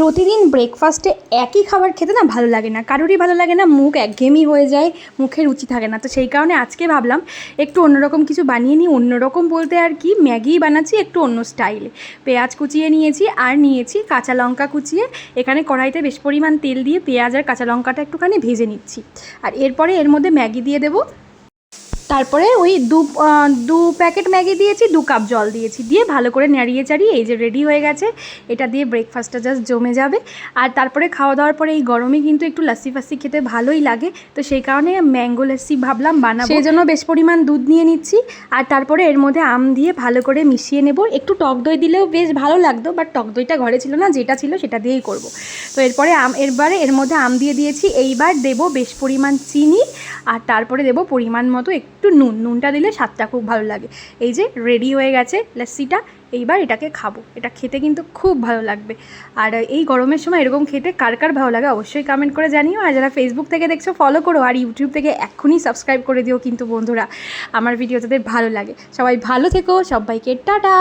প্রতিদিন ব্রেকফাস্টে একই খাবার খেতে না ভালো লাগে না, কারোরই ভালো লাগে না, মুখ একঘেয়েমি হয়ে যায়, মুখে রুচি থাকে না। তো সেই কারণে আজকে ভাবলাম একটু অন্যরকম কিছু বানিয়ে নিই। অন্যরকম বলতে আর কি, ম্যাগি বানাচ্ছি একটু অন্য স্টাইলে। পেঁয়াজ কুচিয়ে নিয়েছি আর নিয়েছি কাঁচা লঙ্কা কুচিয়ে। এখানে কড়াইতে বেশ পরিমাণ তেল দিয়ে পেঁয়াজ আর কাঁচা লঙ্কাটা একটুখানি ভেজে নিচ্ছি। আর এরপরে এর মধ্যে ম্যাগি দিয়ে দেবো। তারপরে ওই দু প্যাকেট ম্যাগি দিয়েছি, 2 কাপ জল দিয়েছি, দিয়ে ভালো করে নাড়িয়ে চাড়িয়ে এই যে রেডি হয়ে গেছে। এটা দিয়ে ব্রেকফাস্টটা জাস্ট জমে যাবে। আর তারপরে খাওয়া দাওয়ার পরে এই গরমে কিন্তু একটু লাস্সি ফাস্সি খেতে ভালোই লাগে। তো সেই কারণে ম্যাঙ্গো লাস্সি ভাবলাম বানাবো, সেই জন্য বেশ পরিমাণ দুধ নিয়ে নিচ্ছি। আর তারপরে এর মধ্যে আম দিয়ে ভালো করে মিশিয়ে নেব। একটু টক দই দিলেও বেশ ভালো লাগতো, বাট টক দইটা ঘরে ছিল না, যেটা ছিল সেটা দিয়েই করব। তো এরপরে এরবারে এর মধ্যে আম দিয়ে দিয়েছি। এইবার দেবো বেশ পরিমাণ চিনি, আর তারপরে দেবো পরিমাণ মতো একটু নুনটা দিলে স্বাদটা খুব ভালো লাগে। এই যে রেডি হয়ে গেছে লাস্সিটা। এইবার এটাকে খাবো, এটা খেতে কিন্তু খুব ভালো লাগবে। আর এই গরমের সময় এরকম খেতে কার কার ভালো লাগে অবশ্যই কমেন্ট করে জানিও। আর যারা ফেসবুক থেকে দেখছো ফলো করো, আর ইউটিউব থেকে এক্ষুনি সাবস্ক্রাইব করে দিও কিন্তু বন্ধুরা, আমার ভিডিও তাদের ভালো লাগে। সবাই ভালো থেকো, সবাইকে টাটা।